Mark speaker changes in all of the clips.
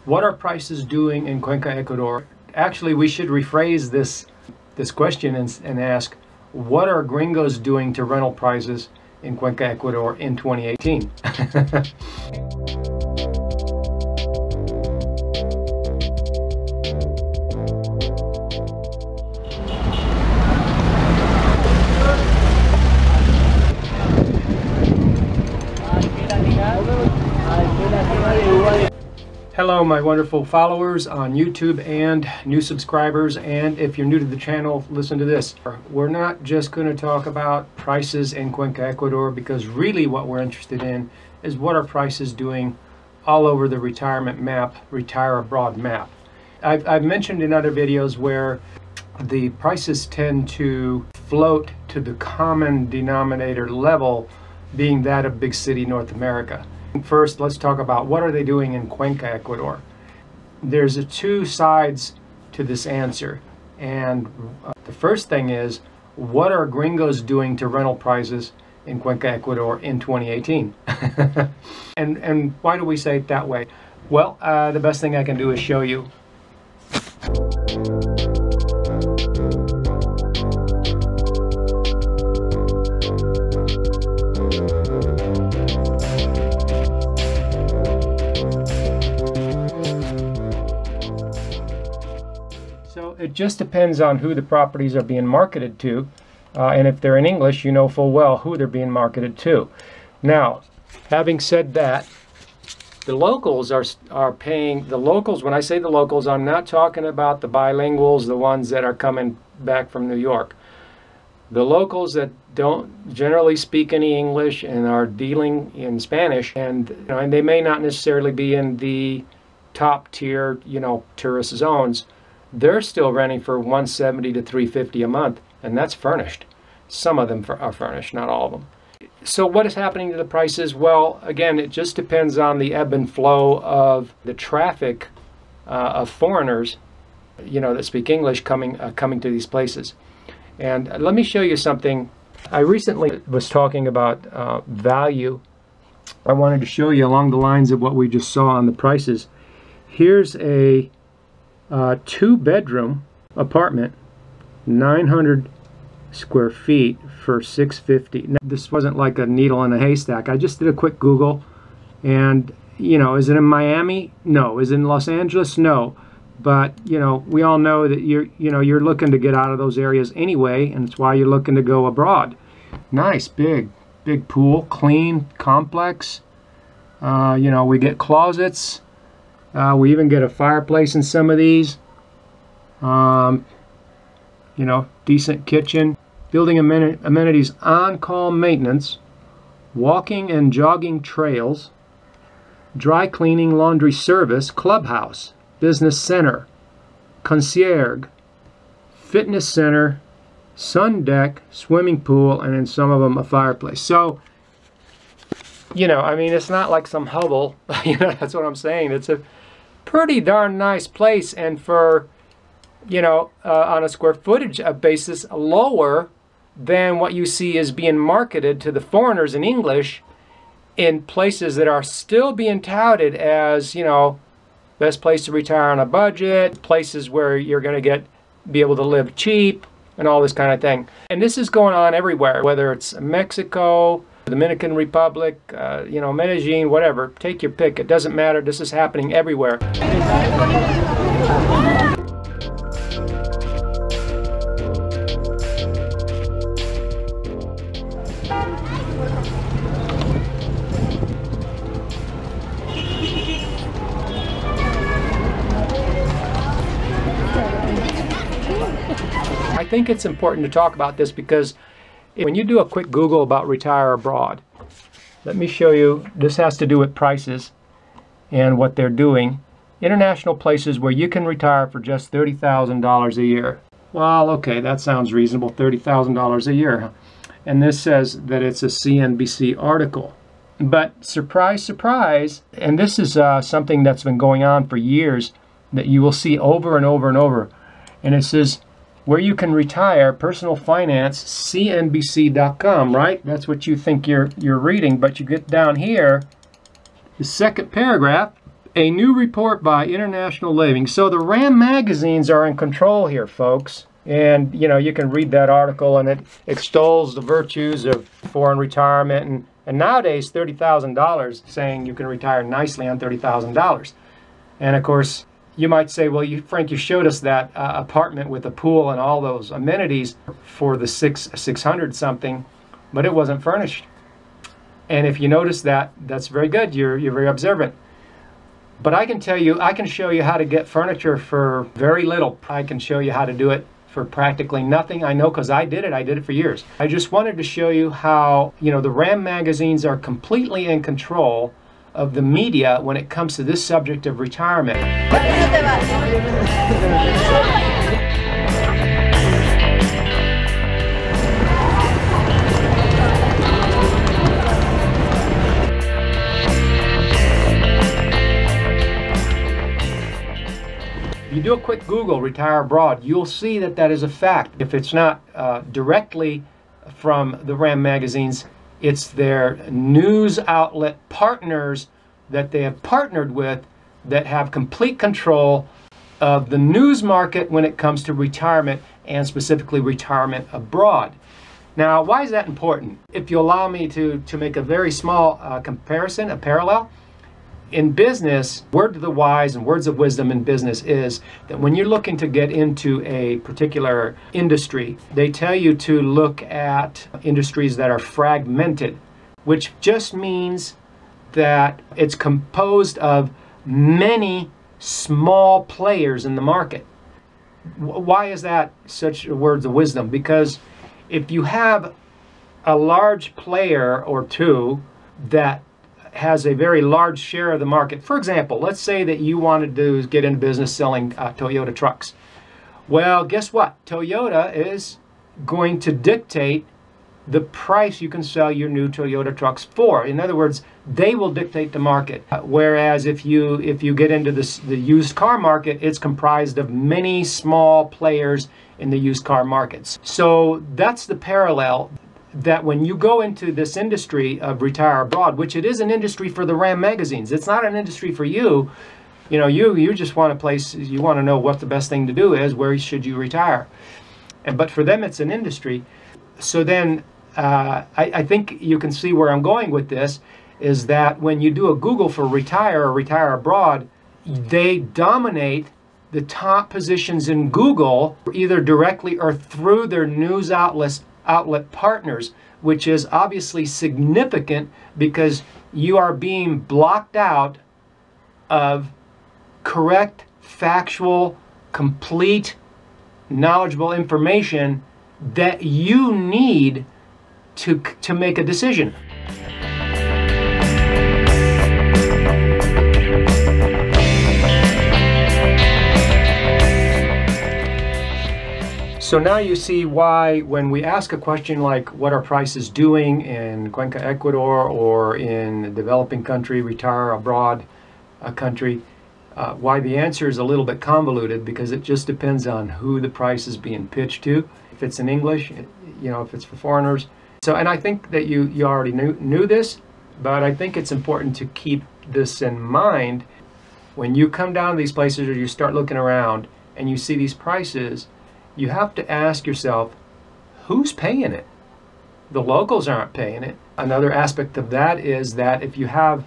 Speaker 1: What are prices doing in Cuenca, Ecuador? Actually, we should rephrase this question and ask, what are gringos doing to rental prices in Cuenca, Ecuador in 2018? Hello, my wonderful followers on YouTube and new subscribers, and if you're new to the channel, listen to this. We're not just going to talk about prices in Cuenca, Ecuador, because really what we're interested in is what are prices doing all over the retirement map, retire abroad map. I've mentioned in other videos where the prices tend to float to the common denominator level, being that of big city North America. First, let's talk about what are they doing in Cuenca, Ecuador. There's two sides to this answer, and the first thing is, what are gringos doing to rental prices in Cuenca, Ecuador in 2018? and why do we say it that way? Well, the best thing I can do is show you. It just depends on who the properties are being marketed to, and if they're in English, you know full well who they're being marketed to. Now, having said that, the locals are paying, the locals, when I say the locals, I'm not talking about the bilinguals, the ones that are coming back from New York. The locals that don't generally speak any English and are dealing in Spanish, and they may not necessarily be in the top tier, tourist zones. They're still renting for $170 to $350 a month, and that's furnished. Some of them are furnished, not all of them. So what is happening to the prices? Well, again, it just depends on the ebb and flow of the traffic of foreigners, that speak English coming to these places. And let me show you something. I recently was talking about value. I wanted to show you along the lines of what we just saw on the prices. Here's a two-bedroom apartment, 900 square feet for $650. Now, this wasn't like a needle in a haystack. I just did a quick Google, and is it in Miami? No. Is it in Los Angeles? No. But we all know that you're looking to get out of those areas anyway, and it's why you're looking to go abroad. Nice, big pool, clean, complex. We get closets. We even get a fireplace in some of these. Decent kitchen. Building amenities, on-call maintenance, walking and jogging trails, dry cleaning, laundry service, clubhouse, business center, concierge, fitness center, sun deck, swimming pool, and in some of them a fireplace. So, it's not like some hovel. That's what I'm saying. It's a pretty darn nice place, and for on a square footage basis lower than what you see is being marketed to the foreigners in English in places that are still being touted as best place to retire on a budget, places where you're going to be able to live cheap and all this kind of thing. And this is going on everywhere, whether it's Mexico, Dominican Republic, Medellin, whatever. Take your pick. It doesn't matter. This is happening everywhere. I think it's important to talk about this because when you do a quick Google about retire abroad, let me show you, this has to do with prices and what they're doing. International places where you can retire for just $30,000 a year. Well, okay, that sounds reasonable, $30,000 a year. And this says that it's a CNBC article. But surprise, surprise, and this is something that's been going on for years that you will see over and over and over. And it says, where you can retire, personal finance, CNBC.com, right? That's what you think you're reading, but you get down here, the second paragraph, A new report by International Living. So the RAM magazines are in control here, folks. And, you know, you can read that article, and it extols the virtues of foreign retirement. And nowadays, $30,000, saying you can retire nicely on $30,000. And, of course, you might say, well, Frank, you showed us that apartment with a pool and all those amenities for the 600 something, but it wasn't furnished. And if you notice that, that's very good. You're very observant. But I can tell you, I can show you how to get furniture for very little. I can show you how to do it for practically nothing. I know, because I did it for years. I just wanted to show you how, you know, the RAM magazines are completely in control of the media when it comes to this subject of retirement. If you do a quick Google, retire abroad, you'll see that that is a fact. If it's not directly from the RAM magazines, it's their news outlet partners that they have partnered with that have complete control of the news market when it comes to retirement, and specifically retirement abroad. Now, why is that important? If you allow me to make a very small comparison, a parallel, in business, word to the wise and words of wisdom in business is that when you're looking to get into a particular industry, they tell you to look at industries that are fragmented, which just means that it's composed of many small players in the market. Why is that such words of wisdom? Because if you have a large player or two that has a very large share of the market. For example, let's say that you wanted to get into business selling Toyota trucks. Well, guess what? Toyota is going to dictate the price you can sell your new Toyota trucks for. In other words, they will dictate the market. Whereas if you get into the used car market, it's comprised of many small players in the used car markets. So that's the parallel. That when you go into this industry of retire abroad, which it is an industry for the RAM magazines, it's not an industry for you. You know, you just want a place, you want to know what the best thing to do is, where should you retire. But for them, it's an industry. So then I think you can see where I'm going with this, is that when you do a Google for retire or retire abroad, they dominate the top positions in Google, either directly or through their news outlet partners, which is obviously significant because you are being blocked out of correct, factual, complete, knowledgeable information that you need to make a decision. So now you see why when we ask a question like, what are prices doing in Cuenca, Ecuador, or in a developing country, retire abroad country, why the answer is a little bit convoluted, because it just depends on who the price is being pitched to. If it's in English, you know, if it's for foreigners. So, and I think that you already knew this, but I think it's important to keep this in mind when you come down to these places or you start looking around and you see these prices. You have to ask yourself, who's paying it? The locals aren't paying it. Another aspect of that is that if you have,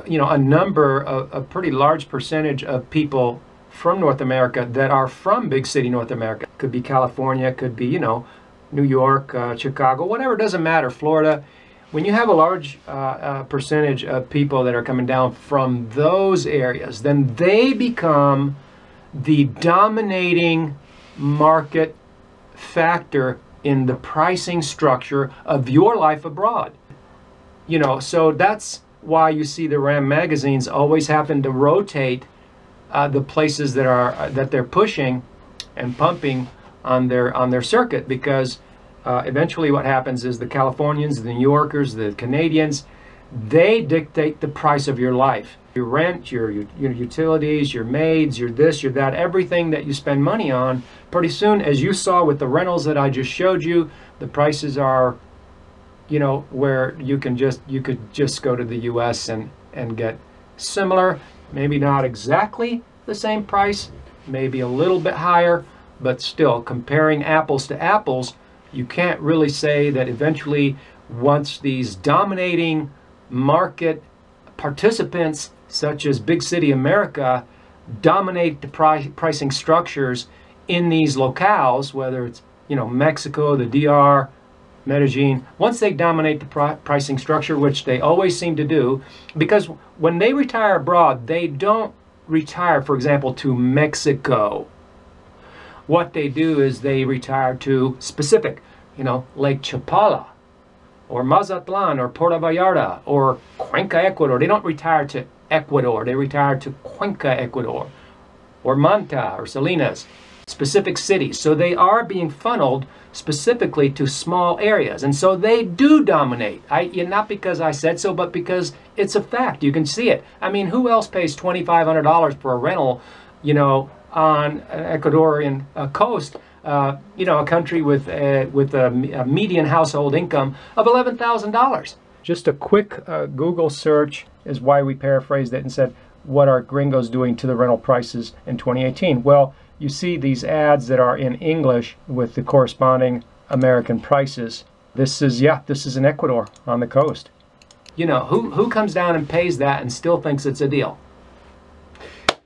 Speaker 1: you know, a pretty large percentage of people from North America that are from big city North America, could be California, could be, you know, New York, Chicago, whatever, it doesn't matter, Florida. When you have a large percentage of people that are coming down from those areas, then they become the dominating market factor in the pricing structure of your life abroad. You know, so that's why you see the RAM magazines always happen to rotate the places that they're pushing and pumping on their circuit, because eventually what happens is the Californians, the New Yorkers, the Canadians, they dictate the price of your life. Your rent, your utilities, your maids, your this, your that, everything that you spend money on, pretty soon, as you saw with the rentals that I just showed you, the prices are, you know, where you could just go to the US and get similar, Maybe not exactly the same price, maybe a little bit higher, but still, comparing apples to apples, you can't really say that eventually, once these dominating market participants, such as Big City America, dominate the pricing structures in these locales, whether it's, you know, Mexico, the DR, Medellin, once they dominate the pricing structure, which they always seem to do, because when they retire abroad, they don't retire, for example, to Mexico. What they do is they retire to specific, you know, Lake Chapala, or Mazatlan, or Puerto Vallarta, or Cuenca, Ecuador. They don't retire to Ecuador, they retire to Cuenca, Ecuador, or Manta, or Salinas, specific cities. So they are being funneled specifically to small areas, and so they do dominate. Not because I said so, but because it's a fact. You can see it. I mean, who else pays $2,500 for a rental, you know, on an Ecuadorian coast? You know, a country with a median household income of $11,000. Just a quick Google search is why we paraphrased it and said, what are Gringos doing to the rental prices in 2018? Well, you see these ads that are in English with the corresponding American prices. This is in Ecuador on the coast. You know, who comes down and pays that and still thinks it's a deal?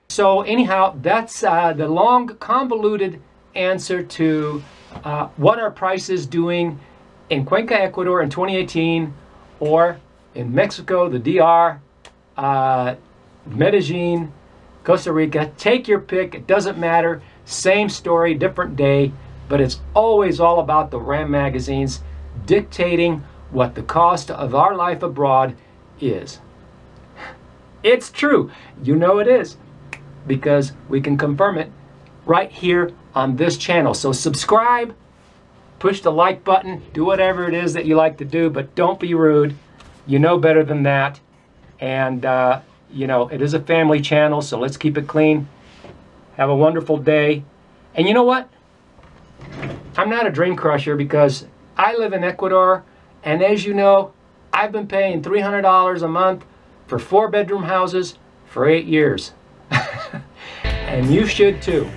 Speaker 1: So anyhow, that's the long, convoluted answer to what are prices doing in Cuenca, Ecuador in 2018, or in Mexico, the DR, Medellin, Costa Rica. Take your pick. It doesn't matter. Same story, different day, but it's always all about the RAM magazines dictating what the cost of our life abroad is. It's true. You know it is, because we can confirm it right here on this channel. So subscribe, push the like button, do whatever it is that you like to do, but don't be rude. You know better than that. And you know, it is a family channel, so let's keep it clean. Have a wonderful day. And you know what? I'm not a dream crusher because I live in Ecuador, and as you know, I've been paying $300 a month for 4-bedroom houses for 8 years. And you should too.